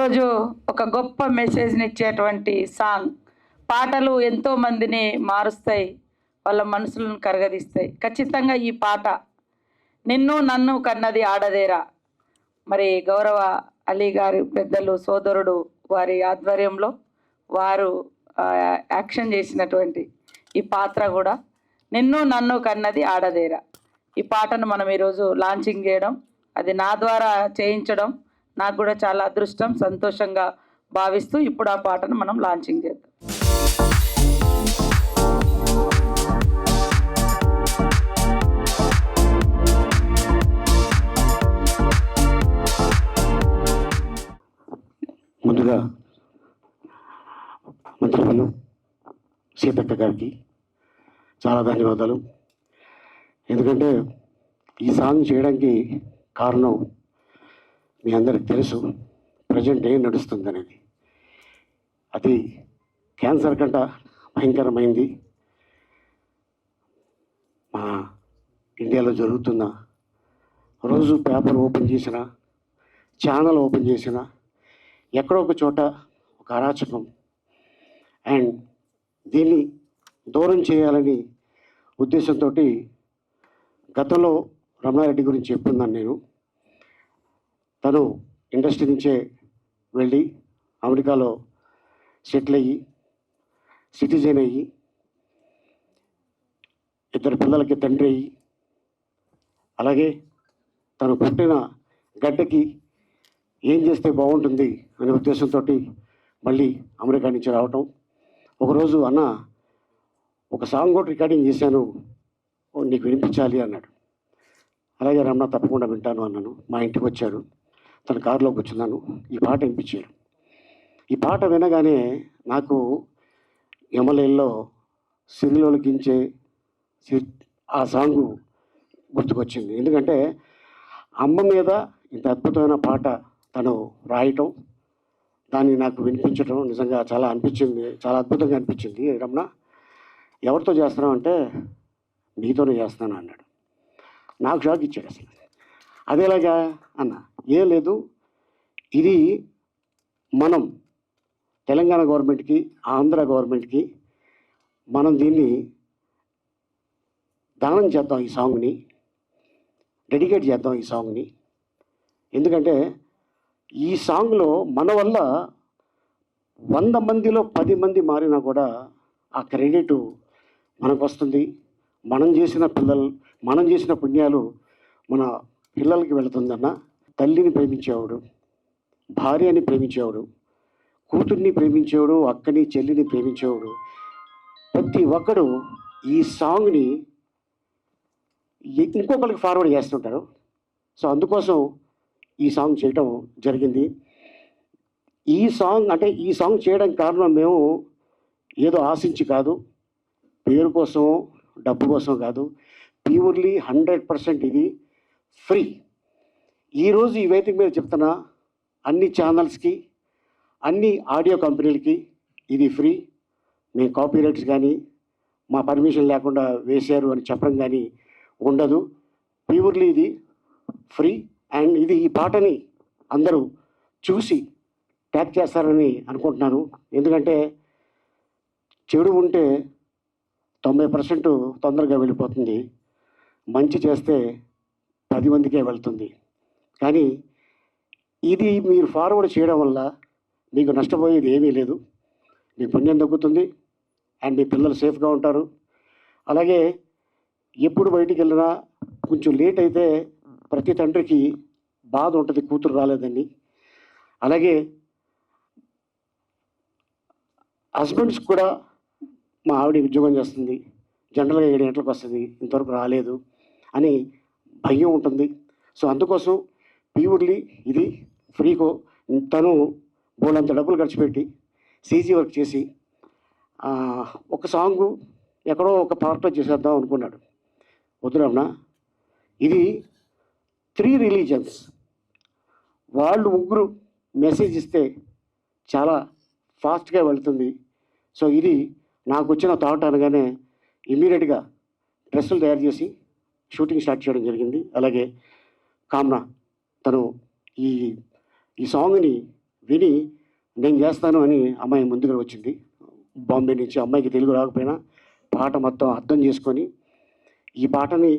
ఈరోజు ఒక గొప్ప మెసేజ్ని ఇచ్చేటువంటి సాంగ్. పాటలు ఎంతో మందిని మారుస్తాయి, వాళ్ళ మనసులను కరగదీస్తాయి. ఖచ్చితంగా ఈ పాట నిన్ను నన్ను కన్నది ఆడదేరా, మరి గౌరవ అలీ గారి పెద్దలు సోదరుడు వారి ఆధ్వర్యంలో వారు యాక్షన్ చేసినటువంటి ఈ పాత్ర కూడా నిన్ను నన్ను కన్నది ఆడదేరా. ఈ పాటను మనం ఈరోజు లాంచింగ్ చేయడం, అది నా ద్వారా చేయించడం నాకు కూడా చాలా అదృష్టం, సంతోషంగా భావిస్తూ ఇప్పుడు ఆ పాటను మనం లాంచింగ్ చేద్దాం. ముందుగా మంత్రులు సీతక్క గారికి చాలా ధన్యవాదాలు. ఎందుకంటే ఈ సాంగ్ చేయడానికి కారణం మీ అందరికి తెలుసు, ప్రజెంట్ ఏం నడుస్తుంది అనేది. అది క్యాన్సర్ కంట భయంకరమైంది. మా ఇండియాలో జరుగుతున్న, రోజు పేపర్ ఓపెన్ చేసిన, ఛానల్ ఓపెన్ చేసిన, ఎక్కడో ఒక చోట ఒక అరాచకం. అండ్ దీన్ని దూరం చేయాలని ఉద్దేశంతో గతంలో రమణారెడ్డి గురించి చెప్తున్నాను నేను. తను ఇండస్ట్రీ నుంచే వెళ్ళి అమెరికాలో సెటిల్ అయ్యి సిటిజన్ అయ్యి 2 పిల్లలకి తండ్రి అయ్యి, అలాగే తను పుట్టిన గడ్డకి ఏం చేస్తే బాగుంటుంది అనే ఉద్దేశంతో మళ్ళీ అమెరికా నుంచి రావటం. ఒకరోజు అన్న ఒక సాంగ్ కూడా రికార్డింగ్ చేశాను, నీకు వినిపించాలి అన్నాడు. అలాగే రమణ తప్పకుండా వింటాను అన్నాను. మా ఇంటికి వచ్చాడు, తన కారులోకి వచ్చినాను, ఈ పాట వినిపించాడు. ఈ పాట వినగానే నాకు ఎమ్మెల్యేలో సిరిలోకించే ఆ సాంగ్ గుర్తుకొచ్చింది. ఎందుకంటే అమ్మ మీద ఇంత అద్భుతమైన పాట తను రాయటం, దాన్ని నాకు వినిపించడం నిజంగా చాలా అనిపించింది, చాలా అద్భుతంగా అనిపించింది. రమణ, ఎవరితో చేస్తున్నావు అంటే నీతోనే చేస్తాను అన్నాడు. నాకు షాక్ ఇచ్చాడు. అసలు అదేలాగా అన్న, ఏం లేదు, ఇది మనం తెలంగాణ గవర్నమెంట్కి, ఆంధ్ర గవర్నమెంట్కి మనం దీన్ని దానం చేద్దాం, ఈ సాంగ్ని డెడికేట్ చేద్దాం ఈ సాంగ్ని. ఎందుకంటే ఈ సాంగ్లో మన వల్ల 100 మందిలో 10 మంది మారినా కూడా ఆ క్రెడిట్ మనకు వస్తుంది. మనం చేసిన పుణ్యాలు మన పిల్లలకి వెళుతుందన్న. తల్లిని ప్రేమించేవాడు, భార్యని ప్రేమించేవాడు, కూతుర్ని ప్రేమించేవాడు, అక్కని చెల్లిని ప్రేమించేవాడు, ప్రతి ఒక్కడు ఈ సాంగ్ని ఇంకొకరికి ఫార్వర్డ్ చేస్తుంటారు. సో అందుకోసం ఈ సాంగ్ చేయటం జరిగింది. ఈ సాంగ్ చేయడానికి కారణం మేము ఏదో ఆశించి కాదు, పేరు కోసం డబ్బు కోసం కాదు, ప్యూర్లీ 100% ఇది ఫ్రీ. ఈరోజు ఈ వేదిక మీద చెప్తున్నా, అన్ని ఛానల్స్కి, అన్ని ఆడియో కంపెనీలకి ఇది ఫ్రీ. మేము కాపీరైట్స్ కానీ మా పర్మిషన్ లేకుండా వేశారు అని చెప్పడం కానీ ఉండదు. ప్యూర్లీ ఇది ఫ్రీ. అండ్ ఈ పాటని అందరూ చూసి ట్యాగ్ చేస్తారని అనుకుంటున్నాను. ఎందుకంటే చెడు ఉంటే 90% తొందరగా వెళ్ళిపోతుంది, మంచి చేస్తే 10 మందికే వెళ్తుంది. కానీ ఇది మీరు ఫార్వర్డ్ చేయడం వల్ల మీకు నష్టపోయేది ఏమీ లేదు, మీ పుణ్యం తగ్గుతుంది అండ్ మీ పిల్లలు సేఫ్గా ఉంటారు. అలాగే ఎప్పుడు బయటికి వెళ్ళినా కొంచెం లేట్ అయితే ప్రతి తండ్రికి బాధ ఉంటుంది, కూతురు రాలేదని. అలాగే హస్బెండ్స్ కూడా, మా ఆవిడ ఉద్యోగం చేస్తుంది, జనరల్గా 7 గంటలకు వస్తుంది, ఇంతవరకు రాలేదు అని భయం ఉంటుంది. సో అందుకోసం ప్యూర్లీ ఇది ఫ్రీకో. తను బోలంత డబ్బులు ఖర్చు పెట్టి సీజీ వర్క్ చేసి ఒక సాంగు ఎక్కడో ఒక పార్ట్లో చేసేద్దాం అనుకున్నాడు. వద్దురమణ, ఇది 3 రిలీజన్స్ వాళ్ళు 3 మెసేజ్ ఇస్తే చాలా ఫాస్ట్గా వెళ్తుంది. సో ఇది నాకు వచ్చిన థాట్ అనగానే ఇమ్మీడియట్గా డ్రెస్సులు తయారు చేసి షూటింగ్ స్టార్ట్ చేయడం జరిగింది. అలాగే కామ్నా తను ఈ సాంగ్ని విని నేను చేస్తాను అని అమ్మాయి ముందుకు వచ్చింది. బాంబే నుంచి. అమ్మాయికి తెలుగు రాకపోయినా పాట మొత్తం అర్థం చేసుకొని ఈ పాటని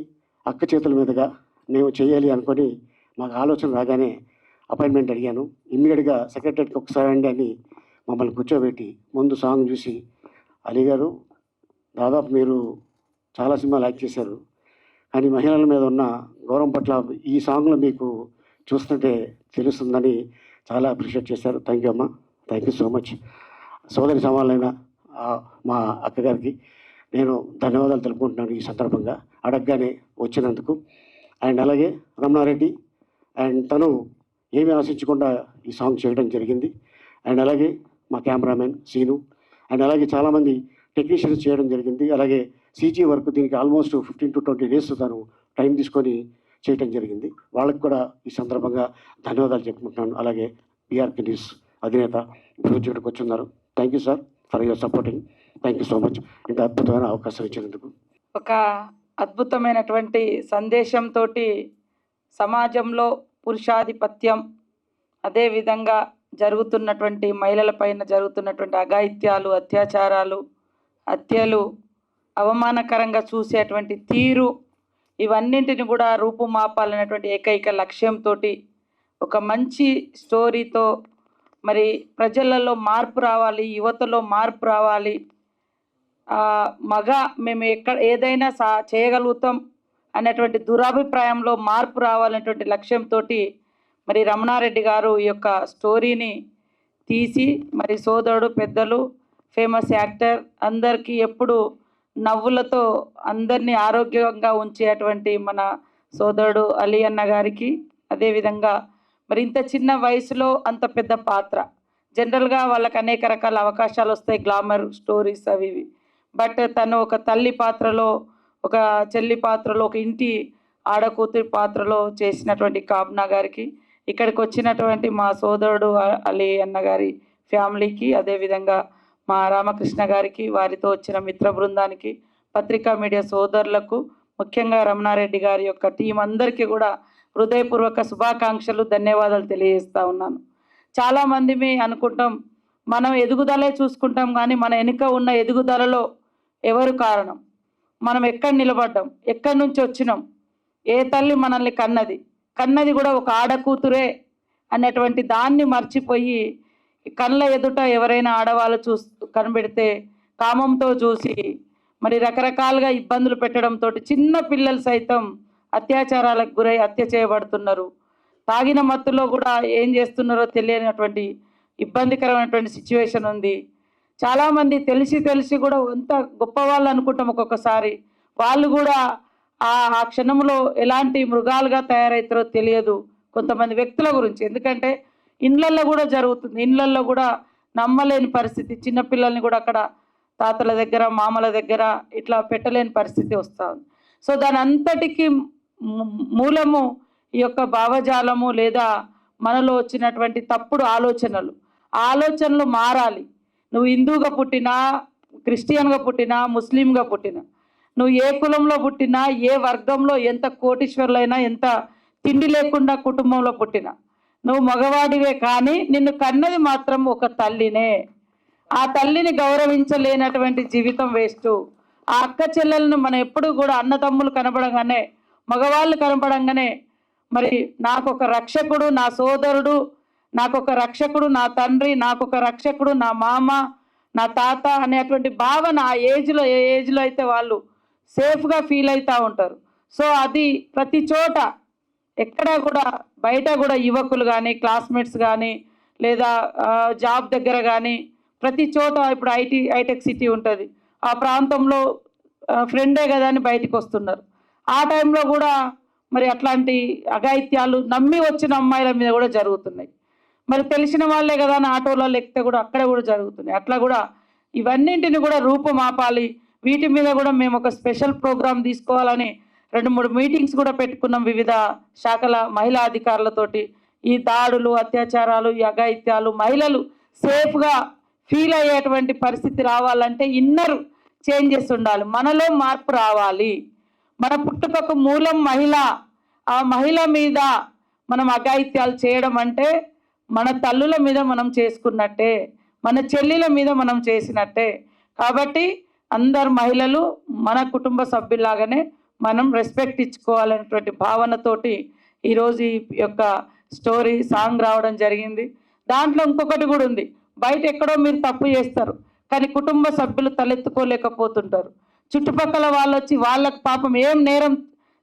అక్క చేతుల మీదుగా నేను చేయాలి అనుకొని మాకు ఆలోచన రాగానే అపాయింట్మెంట్ అడిగాను. ఇమ్మీడియట్గా సెక్రటరీకి ఒకసారి అండి అని మమ్మల్ని కూర్చోబెట్టి ముందు సాంగ్ చూసి, అలీ గారు దాదాపు మీరు చాలా సినిమాలు యాక్ట్ చేశారు, కానీ మహిళల మీద ఉన్న గౌరవం పట్ల ఈ సాంగ్లో మీకు చూస్తుంటే తెలుస్తుందని చాలా అప్రిషియేట్ చేశారు. థ్యాంక్ యూ అమ్మ, థ్యాంక్ యూ సో మచ్. సోదరి సమానమైన మా అక్కగారికి నేను ధన్యవాదాలు తెలుపుకుంటున్నాను ఈ సందర్భంగా, అడగగానే వచ్చినందుకు. అండ్ అలాగే రమణారెడ్డి అండ్ తను ఏమీ ఆశించకుండా ఈ సాంగ్ చేయడం జరిగింది. అండ్ అలాగే మా కెమెరామెన్ సీను అండ్ అలాగే చాలామంది టెక్నీషియన్స్ చేయడం జరిగింది. అలాగే సీజీ వర్క్ దీనికి ఆల్మోస్ట్ 15 to 20 days తను టైం తీసుకొని చేయడం జరిగింది. వాళ్ళకి కూడా ఈ సందర్భంగా ధన్యవాదాలు చెప్పుకుంటున్నాను. అలాగే పిఆర్కే న్యూస్ అధినేత ఇప్పుడు ఇక్కడికి వచ్చున్నారు. Thank you sir for your supporting. Thank you so much ఇంత అద్భుతమైన అవకాశం ఇచ్చినందుకు. ఒక అద్భుతమైనటువంటి సందేశంతో సమాజంలో పురుషాధిపత్యం, అదేవిధంగా జరుగుతున్నటువంటి మహిళలపైన జరుగుతున్నటువంటి అఘాయిత్యాలు, అత్యాచారాలు, హత్యలు, అవమానకరంగా చూసేటువంటి తీరు, ఇవన్నింటిని కూడా రూపుమాపాలనేటువంటి ఏకైక లక్ష్యంతో ఒక మంచి స్టోరీతో మరి ప్రజలలో మార్పు రావాలి, యువతలో మార్పు రావాలి, మేము ఏదైనా చేయగలుగుతాం అనేటువంటి దురాభిప్రాయంలో మార్పు రావాలనేటువంటి లక్ష్యంతో మరి రమణారెడ్డి గారు ఈ యొక్క స్టోరీని తీసి మరి సోదరుడు, పెద్దలు, ఫేమస్ యాక్టర్ అందరికీ ఎప్పుడు నవ్వులతో అందరినీ ఆరోగ్యంగా ఉంచేటువంటి మన సోదరుడు అలీ అన్న గారికి, అదేవిధంగా మరి ఇంత చిన్న వయసులో అంత పెద్ద పాత్ర, జనరల్గా వాళ్ళకి అనేక రకాల అవకాశాలు వస్తాయి, గ్లామర్ స్టోరీస్ అవి ఇవి. బట్ తను ఒక తల్లి పాత్రలో, ఒక చెల్లి పాత్రలో, ఒక ఇంటి ఆడకూతురి పాత్రలో చేసినటువంటి కాబ్నా గారికి, ఇక్కడికి వచ్చినటువంటి మా సోదరుడు అలీ అన్న గారి ఫ్యామిలీకి, అదేవిధంగా మా రామకృష్ణ గారికి, వారితో వచ్చిన మిత్ర బృందానికి, పత్రికా మీడియా సోదరులకు, ముఖ్యంగా రమణారెడ్డి గారి యొక్క టీం అందరికీ కూడా హృదయపూర్వక శుభాకాంక్షలు, ధన్యవాదాలు తెలియజేస్తూ ఉన్నాను. చాలామంది అనుకుంటాం మనం ఎదుగుదలే చూసుకుంటాం, కానీ మన వెనుక ఉన్న ఎదుగుదలలో ఎవరు కారణం, మనం ఎక్కడ నిలబడ్డాం, ఎక్కడి నుంచి వచ్చినాం, ఏ తల్లి మనల్ని కన్నది కూడా ఒక ఆడకూతురే అనేటువంటి దాన్ని మర్చిపోయి కళ్ళ ఎదుట ఎవరైనా ఆడవాళ్ళు కనబెడితే కామంతో చూసి మరి రకరకాలుగా ఇబ్బందులు పెట్టడంతో చిన్న పిల్లలు సైతం అత్యాచారాలకు గురై హత్య చేయబడుతున్నారు. తాగిన మత్తులో కూడా ఏం చేస్తున్నారో తెలియనటువంటి ఇబ్బందికరమైనటువంటి సిచ్యువేషన్ ఉంది. చాలామంది తెలిసి కూడా ఎంత గొప్పవాళ్ళు అనుకుంటాం, ఒక్కొక్కసారి వాళ్ళు కూడా ఆ క్షణంలో ఎలాంటి మృగాలుగా తయారవుతారో తెలియదు కొంతమంది వ్యక్తుల గురించి. ఎందుకంటే ఇండ్లల్లో కూడా జరుగుతుంది, ఇండ్లల్లో కూడా నమ్మలేని పరిస్థితి, చిన్నపిల్లల్ని కూడా అక్కడ తాతల దగ్గర, మామల దగ్గర ఇట్లా పెట్టలేని పరిస్థితి వస్తూ ఉంది. సో దాని అంతటికి మూలము ఈ యొక్క భావజాలము, లేదా మనలో వచ్చినటువంటి తప్పుడు ఆలోచనలు మారాలి. నువ్వు హిందూగా పుట్టినా, క్రిస్టియన్గా పుట్టినా, ముస్లింగా పుట్టినా, నువ్వు ఏ కులంలో పుట్టినా, ఏ వర్గంలో, ఎంత కోటీశ్వరులైనా, ఎంత తిండి లేకుండా కుటుంబంలో పుట్టినా, నువ్వు మగవాడివే, కానీ నిన్ను కన్నది మాత్రం ఒక తల్లినే. ఆ తల్లిని గౌరవించలేనటువంటి జీవితం వేస్ట్. ఆ అక్క చెల్లెలను మనం ఎప్పుడు కూడా అన్నదమ్ములు కనపడంగానే, మగవాళ్ళు కనపడంగానే మరి నాకొక రక్షకుడు నా సోదరుడు, నాకొక రక్షకుడు నా తండ్రి, నాకొక రక్షకుడు నా మామ, నా తాత అనేటువంటి భావన ఆ ఏజ్లో, ఏ ఏజ్లో అయితే వాళ్ళు సేఫ్గా ఫీల్ అవుతూ ఉంటారు. సో అది ప్రతి చోట, ఎక్కడ కూడా, బయట కూడా యువకులు కానీ, క్లాస్మేట్స్ కానీ, లేదా జాబ్ దగ్గర కానీ, ప్రతి చోట ఇప్పుడు హైటెక్ సిటీ ఉంటుంది, ఆ ప్రాంతంలో ఫ్రెండే కదా అని బయటికి వస్తున్నారు. ఆ టైంలో కూడా మరి అట్లాంటి అఘాయిత్యాలు నమ్మి వచ్చిన అమ్మాయిల మీద కూడా జరుగుతున్నాయి. మరి తెలిసిన వాళ్ళే కదా అని ఆటోలో ఎక్కితే కూడా అక్కడ కూడా జరుగుతున్నాయి. అట్లా కూడా ఇవన్నింటిని కూడా రూపుమాపాలి. వీటి మీద కూడా మేము ఒక స్పెషల్ ప్రోగ్రాం తీసుకోవాలని 2-3 మీటింగ్స్ కూడా పెట్టుకున్నాం వివిధ శాఖల మహిళా అధికారులతోటి. ఈ దాడులు, అత్యాచారాలు, ఈ అఘాయిత్యాలు, మహిళలు సేఫ్గా ఫీల్ అయ్యేటువంటి పరిస్థితి రావాలంటే ఇన్నర్ చేంజెస్ ఉండాలి, మనలో మార్పు రావాలి. మన పుట్టుకకు మూలం మహిళ. ఆ మహిళ మీద మనం అఘాయిత్యాలు చేయడం అంటే మన తల్లుల మీద మనం చేసుకున్నట్టే, మన చెల్లిల మీద మనం చేసినట్టే. కాబట్టి అందరు మహిళలు మన కుటుంబ సభ్యులాగానే మనం రెస్పెక్ట్ ఇచ్చుకోవాలనేటువంటి భావనతోటి ఈరోజు ఈ యొక్క స్టోరీ సాంగ్ రావడం జరిగింది. దాంట్లో ఇంకొకటి కూడా ఉంది, బయట ఎక్కడో మీరు తప్పు చేస్తారు కానీ కుటుంబ సభ్యులు తలెత్తుకోలేకపోతుంటారు. చుట్టుపక్కల వాళ్ళు వచ్చి వాళ్ళకు పాపం ఏం నేరం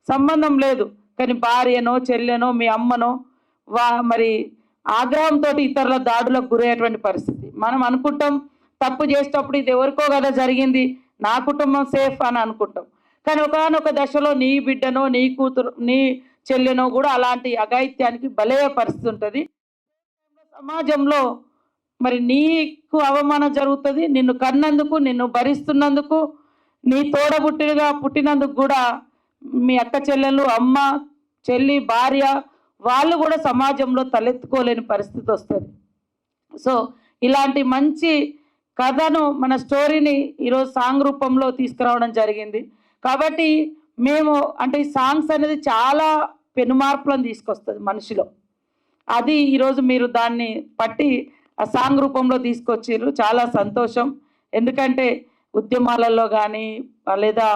సంబంధం లేదు కానీ భార్యనో చెల్లెనో మీ అమ్మనో మరి ఆగ్రహంతో ఇతరుల దాడులకు గురయ్యేటువంటి పరిస్థితి. మనం అనుకుంటాం తప్పు చేసేటప్పుడు ఇది ఎవరికో కదా జరిగింది, నా కుటుంబం సేఫ్ అని అనుకుంటాం. కానీ ఒకానొక దశలో నీ బిడ్డనో నీ కూతురు నీ చెల్లెనో కూడా అలాంటి అఘాయిత్యానికి బలయ్యే పరిస్థితి ఉంటుంది. సమాజంలో మరి నీకు అవమానం జరుగుతుంది, నిన్ను కన్నందుకు నిన్ను భరిస్తున్నందుకు నీ తోడబుట్టిగా పుట్టినందుకు కూడా మీ అక్క చెల్లెలు అమ్మ చెల్లి భార్య వాళ్ళు కూడా సమాజంలో తలెత్తుకోలేని పరిస్థితి వస్తుంది. సో ఇలాంటి మంచి కథను మన స్టోరీని ఈరోజు సాంగ్ రూపంలో తీసుకురావడం జరిగింది. కాబట్టి మేము అంటే ఈ సాంగ్స్ అనేది చాలా పెనుమార్పులను తీసుకొస్తుంది మనిషిలో. అది ఈరోజు మీరు దాన్ని పట్టి ఆ సాంగ్ రూపంలో తీసుకొచ్చారు, చాలా సంతోషం. ఎందుకంటే ఉద్యమాలలో కానీ లేదా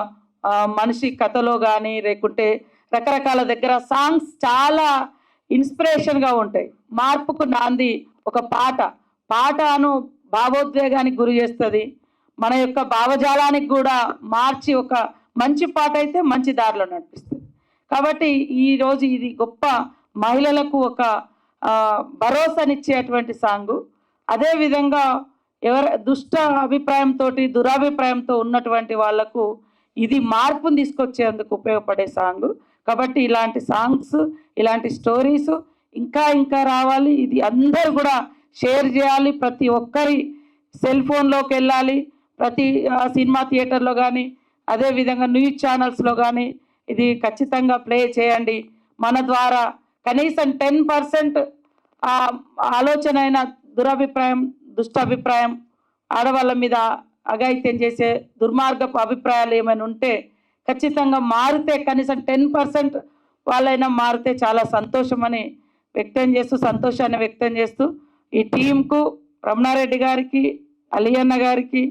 మనిషి కథలో కానీ లేకుంటే రకరకాల దగ్గర సాంగ్స్ చాలా ఇన్స్పిరేషన్గా ఉంటాయి. మార్పుకు నాంది ఒక పాటను భావోద్వేగానికి గురి చేస్తుంది, మన యొక్క భావజాలానికి కూడా మార్చి ఒక మంచి పాట అయితే మంచి దారిలో నడిపిస్తుంది. కాబట్టి ఈరోజు ఇది గొప్ప మహిళలకు ఒక భరోసానిచ్చేటువంటి సాంగు. అదేవిధంగా దుష్ట అభిప్రాయంతో దురాభిప్రాయంతో ఉన్నటువంటి వాళ్లకు ఇది మార్పును తీసుకొచ్చేందుకు ఉపయోగపడే సాంగ్. కాబట్టి ఇలాంటి సాంగ్స్ ఇలాంటి స్టోరీస్ ఇంకా రావాలి. ఇది అందరూ కూడా షేర్ చేయాలి, ప్రతి ఒక్కరి సెల్ ఫోన్లోకి వెళ్ళాలి, ప్రతి సినిమా థియేటర్లో కానీ అదేవిధంగా న్యూస్ ఛానల్స్లో కానీ ఇది ఖచ్చితంగా ప్లే చేయండి. మన ద్వారా కనీసం 10% ఆలోచన అయిన దురభిప్రాయం దుష్టాభిప్రాయం ఆడవాళ్ళ మీద అఘాయిత్యం చేసే దుర్మార్గపు అభిప్రాయాలు ఏమైనా ఉంటే ఖచ్చితంగా మారితే కనీసం 10% వాళ్ళైనా మారితే చాలా సంతోషమని సంతోషాన్ని వ్యక్తం చేస్తూ ఈ టీంకు రమణారెడ్డి గారికి అలియన్న గారికి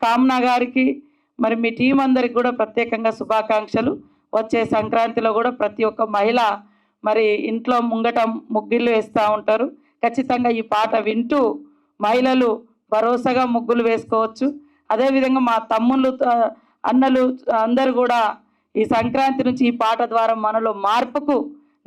కామ్నా గారికి మరి మీ టీం అందరికి కూడా ప్రత్యేకంగా శుభాకాంక్షలు. వచ్చే సంక్రాంతిలో కూడా ప్రతి ఒక్క మహిళ మరి ఇంట్లో ముంగట ముగ్గులు వేస్తూ ఉంటారు. ఖచ్చితంగా ఈ పాట వింటూ మహిళలు భరోసాగా ముగ్గులు వేసుకోవచ్చు. అదేవిధంగా మా తమ్ముళ్ళు అన్నలు అందరూ కూడా ఈ సంక్రాంతి నుంచి ఈ పాట ద్వారా మనలో మార్పుకు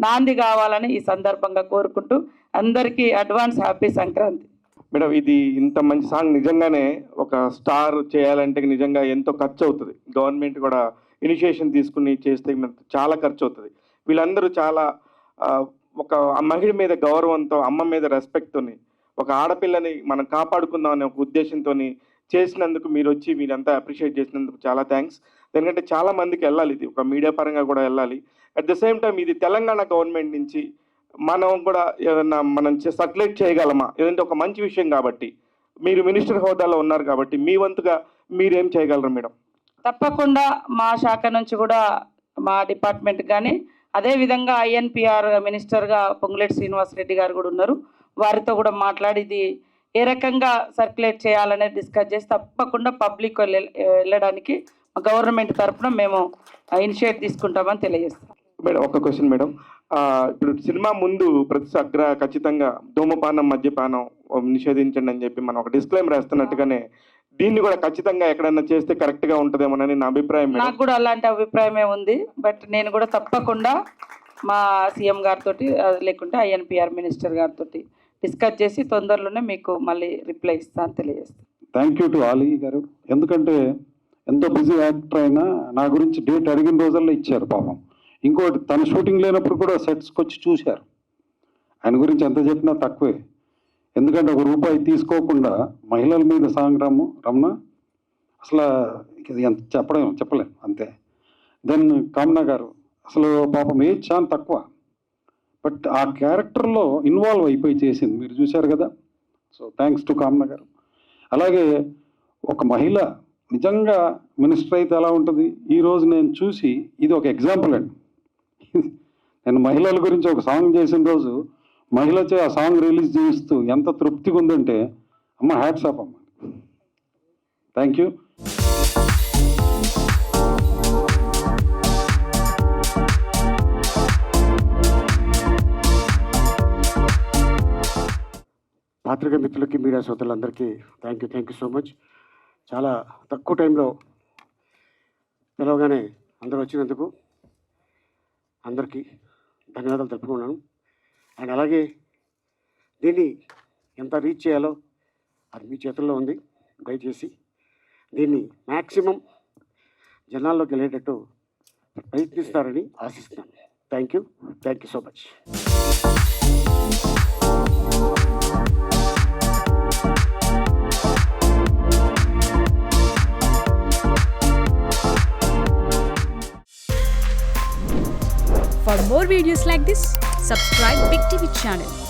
నాంది కావాలని ఈ సందర్భంగా కోరుకుంటూ అందరికీ అడ్వాన్స్ హ్యాపీ సంక్రాంతి. మేడం, ఇది ఇంత మంచి సాంగ్ నిజంగానే ఒక స్టార్ చేయాలంటే నిజంగా ఎంతో ఖర్చు అవుతుంది. గవర్నమెంట్ కూడా ఇనిషియేషన్ తీసుకుని చేస్తే చాలా ఖర్చు అవుతుంది. వీళ్ళందరూ చాలా ఒక మహిళ మీద గౌరవంతో అమ్మ మీద రెస్పెక్ట్తోని ఒక ఆడపిల్లని మనం కాపాడుకుందాం అనే ఒక ఉద్దేశంతో చేసినందుకు మీరు వచ్చి మీరంతా అప్రిషియేట్ చేసినందుకు చాలా థ్యాంక్స్. ఎందుకంటే చాలా మందికి వెళ్ళాలి, ఇది ఒక మీడియా పరంగా కూడా వెళ్ళాలి. అట్ ద సేమ్ టైం ఇది తెలంగాణ గవర్నమెంట్ నుంచి మనం కూడా ఏదన్నా మనం సర్క్యులేట్ చేయగలమా, ఏదంటే ఒక మంచి విషయం కాబట్టి మీరు మినిస్టర్ హోదాలో ఉన్నారు కాబట్టి మీ వంతుగా మీరేం చేయగలరు మేడం? తప్పకుండా మా శాఖ నుంచి కూడా మా డిపార్ట్మెంట్ కానీ అదేవిధంగా ఐఎన్పిఆర్ మినిస్టర్గా పొంగులేటి శ్రీనివాసరెడ్డి గారు కూడా ఉన్నారు, వారితో కూడా మాట్లాడి ఇది ఏ రకంగా సర్క్యులేట్ చేయాలనేది డిస్కస్ చేసి తప్పకుండా పబ్లిక్ వెళ్ళడానికి గవర్నమెంట్ తరఫున మేము ఇనిషియేట్ తీసుకుంటామని తెలియజేస్తాం. మేడం, ఒక క్వశ్చన్ మేడం. ఇప్పుడు సినిమా ముందు ఖచ్చితంగా ధూమపానం మద్యపానం నిషేధించండి అని చెప్పి మనం ఒక డిస్క్లైమర్ వేస్తున్నట్టుగానే దీన్ని కూడా ఖచ్చితంగా ఎక్కడైనా చేస్తే కరెక్ట్గా ఉంటుందేమోనని నా అభిప్రాయం. నాకు కూడా అలాంటి అభిప్రాయమే ఉంది. బట్ నేను కూడా తప్పకుండా మా సీఎం గారితో లేకుంటే ఐఎన్పిఆర్ మినిస్టర్ గారితో డిస్కస్ చేసి తొందరలోనే మీకు మళ్ళీ రిప్లై ఇస్తాను తెలియజేస్తాను. థ్యాంక్ యూ టు ఆలీ గారు. ఎందుకంటే ఎంతో బిజీ యాక్టర్ అయినా నా గురించి డేట్ అడిగిన రోజుల్లో ఇచ్చారు పాపం. ఇంకోటి తన షూటింగ్ లేనప్పుడు కూడా సెట్స్కి వచ్చి చూశారు. ఆయన గురించి ఎంత చెప్పినా తక్కువే. ఎందుకంటే ₹1 తీసుకోకుండా మహిళల మీద సాంగ్ రమణ అసలు ఎంత చెప్పలేం అంతే. దెన్ కామ్నా గారు అసలు పాపం ఏజ్ చాలా తక్కువ, బట్ ఆ క్యారెక్టర్లో ఇన్వాల్వ్ అయిపోయి చేసింది మీరు చూశారు కదా. సో థ్యాంక్స్ టు కామ్నా గారు. అలాగే ఒక మహిళ నిజంగా మినిస్టర్ అయితే ఎలా ఉంటుంది, ఈరోజు నేను చూసి ఇది ఒక ఎగ్జాంపుల్ అండి. నేను మహిళల గురించి ఒక సాంగ్ చేసిన రోజు మహిళచే ఆ సాంగ్ రిలీజ్ చేయిస్తూ ఎంత తృప్తిగా ఉందంటే అమ్మ హ్యాట్స్ ఆఫ్ అమ్మ. Thank you. పాత్రిక మిత్రులకి, మీడియా సోదరులందరికీ థ్యాంక్ యూ సో మచ్. చాలా తక్కువ టైంలో పిలవగానే అందరూ వచ్చినందుకు అందరికీ ధన్యవాదాలు తెలుపుకున్నాను. అండ్ అలాగే దీన్ని ఎంత రీచ్ చేయాలో అది మీ చేతుల్లో ఉంది. దయచేసి దీన్ని మ్యాక్సిమం జనాల్లోకి వెళ్ళేటట్టు ప్రయత్నిస్తారని ఆశిస్తున్నాను. Thank you so much. For more videos like this, subscribe Big TV channel.